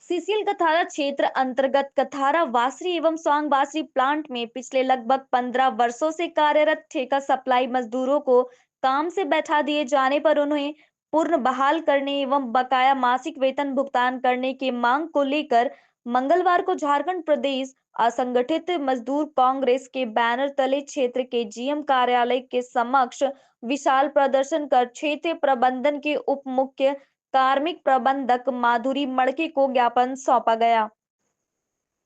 CCL Kathara क्षेत्र अंतर्गत कथारा वासरी एवं स्वांग वासरी प्लांट में पिछले लगभग 15 वर्षों से कार्यरत ठेका सप्लाई मजदूरों को काम से बैठा दिए जाने पर उन्हें पूर्ण बहाल करने एवं बकाया मासिक वेतन भुगतान करने की मांग को लेकर मंगलवार को झारखंड प्रदेश असंगठित मजदूर कांग्रेस के बैनर तले क्षेत्र के जीएम कार्यालय के समक्ष विशाल प्रदर्शन कर क्षेत्रीय प्रबंधन के उप मुख्य कार्मिक प्रबंधक माधुरी मड़के को ज्ञापन सौंपा गया।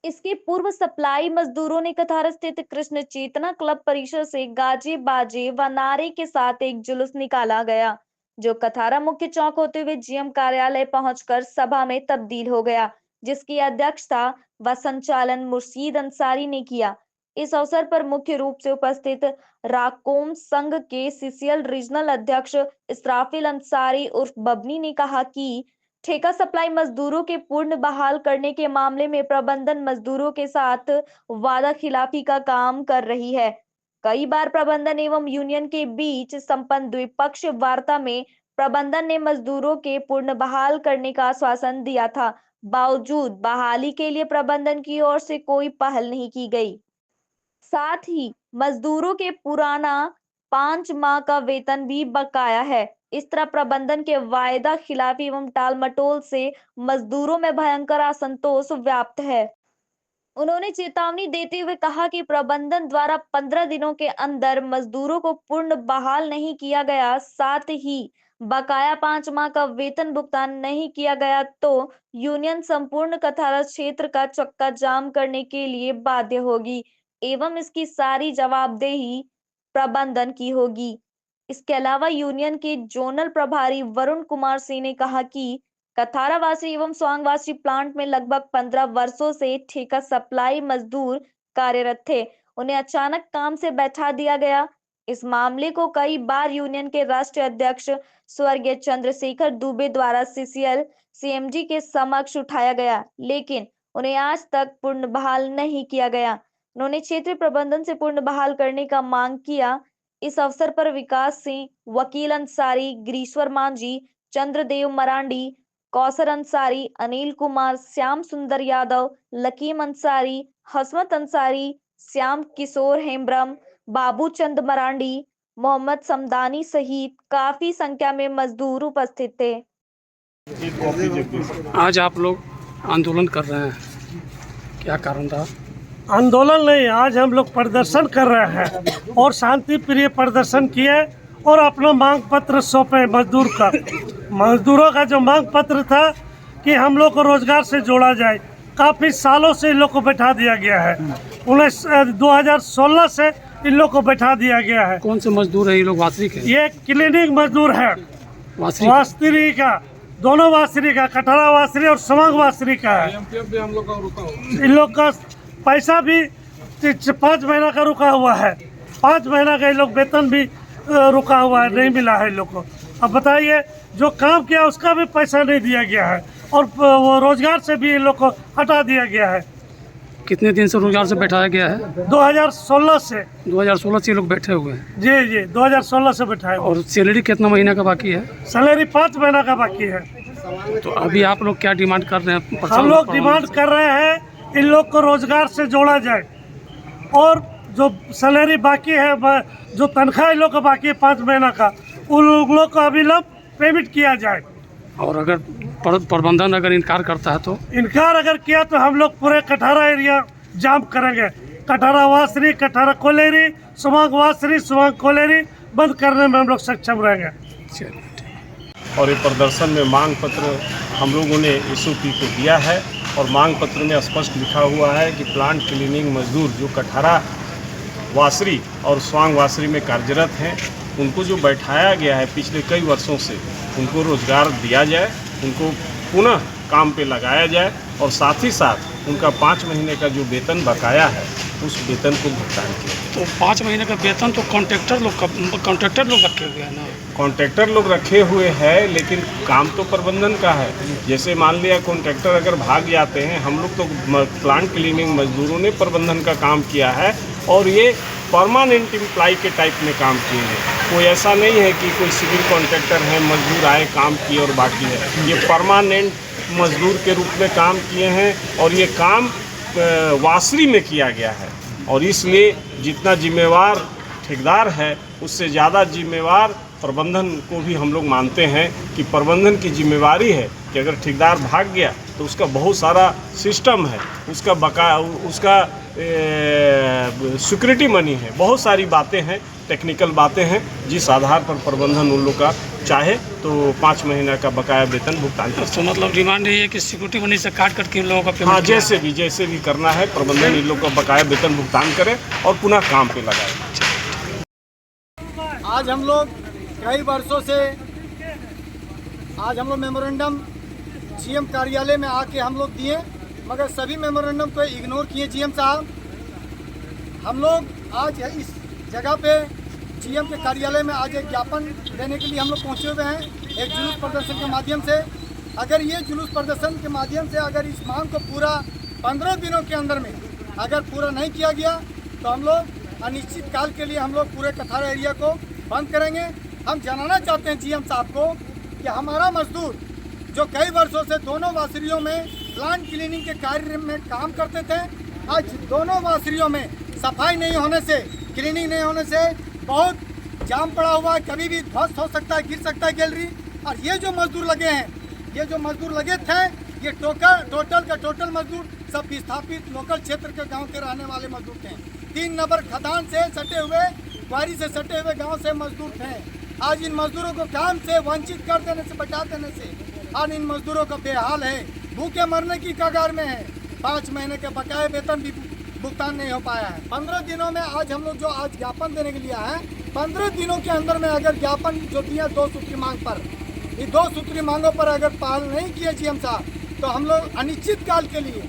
इसके पूर्व सप्लाई मजदूरों ने कथार स्थित कृष्ण चेतना क्लब परिसर से गाजे बाजे व नारे के साथ एक जुलूस निकाला गया, जो कथारा मुख्य चौक होते हुए जीएम कार्यालय पहुंचकर सभा में तब्दील हो गया, जिसकी अध्यक्षता व संचालन मुर्शीद अंसारी ने किया। इस अवसर पर मुख्य रूप से उपस्थित राकोम संघ के सीसीएल रीजनल अध्यक्ष इसराफिल अंसारी उर्फ बबनी ने कहा कि ठेका सप्लाई मजदूरों के पूर्ण बहाल करने के मामले में प्रबंधन मजदूरों के साथ वादा खिलाफी का काम कर रही है। कई बार प्रबंधन एवं यूनियन के बीच संपन्न द्विपक्षीय वार्ता में प्रबंधन ने मजदूरों के पूर्ण बहाल करने का आश्वासन दिया था। बावजूद बहाली के लिए प्रबंधन की ओर से कोई पहल नहीं की गई। साथ ही मजदूरों के पुराना 5 माह का वेतन भी बकाया है। इस तरह प्रबंधन के वायदा खिलाफी एवं टाल मटोल से मजदूरों में भयंकर असंतोष व्याप्त है। उन्होंने चेतावनी देते हुए कहा कि प्रबंधन द्वारा 15 दिनों के अंदर मजदूरों को पूर्ण बहाल नहीं किया गया, साथ ही बकाया 5 माह का वेतन भुगतान नहीं किया गया तो यूनियन संपूर्ण कथारा क्षेत्र का चक्का जाम करने के लिए बाध्य होगी एवं इसकी सारी जवाबदेही प्रबंधन की होगी। इसके अलावा यूनियन के जोनल प्रभारी वरुण कुमार सिंह ने कहा कि कथारावासी एवं स्वांगवासी प्लांट में लगभग 15 वर्षों से ठेका सप्लाई मजदूर कार्यरत थे। उन्हें अचानक काम से बैठा दिया गया। इस मामले को कई बार यूनियन के राष्ट्रीय अध्यक्ष स्वर्गीय चंद्रशेखर दुबे द्वारा सीसीएल सीएमडी के समक्ष उठाया गया, लेकिन उन्हें आज तक पूर्ण बहाल नहीं किया गया। उन्होंने क्षेत्रीय प्रबंधन से पूर्ण बहाल करने का मांग किया। इस अवसर पर विकास सिंह, वकील अंसारी, गिरीश्वर मांझी, चंद्रदेव मरांडी, कौसर अंसारी, अनिल कुमार, श्याम सुंदर यादव, लकीम अंसारी, हसमत अंसारी, श्याम किशोर हेम्ब्रम, बाबू चंद मरांडी, मोहम्मद समदानी सहित काफी संख्या में मजदूर उपस्थित थे। आज आप लोग आंदोलन कर रहे हैं, क्या कारण था? आंदोलन नहीं, आज हम लोग प्रदर्शन कर रहे हैं और शांति प्रिय प्रदर्शन किए और अपना मांग पत्र सौंपे मजदूरों का जो मांग पत्र था कि हम लोग को रोजगार से जोड़ा जाए। काफ़ी सालों से इन लोग को बैठा दिया गया है। 2016 से इन लोग को बैठा दिया गया है। कौन से मजदूर है ये लोग? वासरी के? ये क्लिनिक मजदूर है, वासरी का, दोनों वासरी का, कटहरा वासरी और समांग वासरी का है। इन लोग का पैसा भी 5 महीना का रुका हुआ है। 5 महीना का इन लोग वेतन भी रुका हुआ है, नहीं मिला है इन लोग को। अब बताइए, जो काम किया उसका भी पैसा नहीं दिया गया है और वो रोजगार से भी इन लोग को हटा दिया गया है। कितने दिन से रोजगार से बैठाया गया है? 2016 से। 2016 से ये लोग बैठे हुए हैं? जी, 2016 से बैठाए। और सैलरी कितना महीना का बाकी है? सैलरी 5 महीना का बाकी है। तो अभी आप लोग क्या डिमांड कर रहे हैं? हम लोग डिमांड कर रहे हैं इन लोग को रोजगार से जोड़ा जाए और जो सैलरी बाकी है, जो तनख्वाह इन लोग का बाकी है 5 महीना का, उन लोग को अविलंब पेमेंट किया जाए। और अगर प्रबंधन अगर इनकार करता है तो? इनकार अगर किया तो हम लोग पूरे कटहरा एरिया जाम करेंगे। कटहरा वासरी, कटहरा कोलेरी, सुमांग वासरी, सुमांग कोलेरी बंद करने में हम लोग सक्षम रहेंगे। और ये प्रदर्शन में मांग पत्र हम लोगों ने एसओपी को दिया है और मांग पत्र में स्पष्ट लिखा हुआ है कि प्लांट क्लीनिंग मजदूर जो कटहरा वासरी और स्वांग वासरी में कार्यरत हैं, उनको जो बैठाया गया है पिछले कई वर्षों से, उनको रोजगार दिया जाए, उनको पुनः काम पे लगाया जाए और साथ ही साथ उनका 5 महीने का जो वेतन बकाया है उस वेतन को भुगतान किया। तो 5 महीने का वेतन तो कॉन्ट्रैक्टर लोग रखे हुए हैं ना? कॉन्ट्रैक्टर लोग रखे हुए हैं, लेकिन काम तो प्रबंधन का है। जैसे मान लिया कॉन्ट्रैक्टर अगर भाग जाते हैं, हम लोग तो प्लांट क्लीनिंग मजदूरों ने प्रबंधन का काम किया है और ये परमानेंट एम्प्लॉय के टाइप में काम किए हैं। कोई ऐसा नहीं है कि कोई सिविल कॉन्ट्रैक्टर है, मजदूर आए काम किए और बाकी है। ये परमानेंट मजदूर के रूप में काम किए हैं और ये काम वासरी में किया गया है और इसलिए जितना जिम्मेवार ठेकेदार है उससे ज़्यादा जिम्मेवार प्रबंधन को भी हम लोग मानते हैं कि प्रबंधन की जिम्मेवारी है कि अगर ठेकेदार भाग गया तो उसका बहुत सारा सिस्टम है, उसका बकाया, उसका सिक्योरिटी मनी है, बहुत सारी बातें हैं, टेक्निकल बातें हैं जिस आधार पर प्रबंधन उन लोग का चाहे तो 5 महीना का बकाया वेतन भुगतान कर सकते। तो मतलब डिमांड यही है कि सिक्योरिटी मनी से काट करके इन लोगों का पेमेंट। हाँ, जैसे भी करना है प्रबंधन इन लोग का बकाया वेतन भुगतान करे और पुनः काम पे लगाए। आज हम लोग कई वर्षों से मेमोरेंडम जीएम कार्यालय में आके हम लोग दिए, मगर सभी मेमोरेंडम को इग्नोर किए जीएम साहब। हम लोग आज इस जगह पे जीएम के कार्यालय में आज एक ज्ञापन देने के लिए हम लोग पहुँचे हुए हैं एक जुलूस प्रदर्शन के माध्यम से। अगर ये जुलूस प्रदर्शन के माध्यम से अगर इस मांग को पूरा 15 दिनों के अंदर में अगर पूरा नहीं किया गया तो हम लोग अनिश्चित काल के लिए हम लोग पूरे कथारा एरिया को बंद करेंगे। हम जनाना चाहते हैं जीएम साहब को कि हमारा मजदूर जो कई वर्षों से दोनों वासरियों में प्लांट क्लीनिंग के कार्य में काम करते थे, आज दोनों वासरियों में सफाई नहीं होने से, क्लीनिंग नहीं होने से बहुत जाम पड़ा हुआ है, कभी भी ध्वस्त हो सकता है, गिर सकता है गैलरी। और ये जो मजदूर लगे हैं, ये जो मजदूर लगे थे, ये टोटल मजदूर सब विस्थापित लोकल क्षेत्र के गांव के रहने वाले मजदूर थे। 3 नंबर खदान से सटे हुए, क्वारी से सटे हुए गांव से मजदूर थे। आज इन मजदूरों को काम से वंचित कर देने से, बचा देने से आज इन मजदूरों का बेहाल है, भूखे मरने की कगार में है। 5 महीने के बकाये वेतन भी भुगतान नहीं हो पाया है। 15 दिनों में आज हम लोग जो आज ज्ञापन देने के लिए आए हैं, 15 दिनों के अंदर में अगर ज्ञापन जो दिया 2 सूत्री मांग पर, ये 2 सूत्री मांगों पर अगर पालन नहीं किए जीएम साहब तो हम लोग अनिश्चित काल के लिए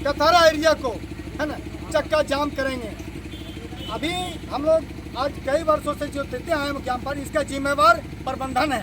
कथारा एरिया को है ना चक्का जाम करेंगे। अभी हम लोग आज कई वर्षों से जो देते आए हैं ज्ञापन, इसका जिम्मेवार प्रबंधन है।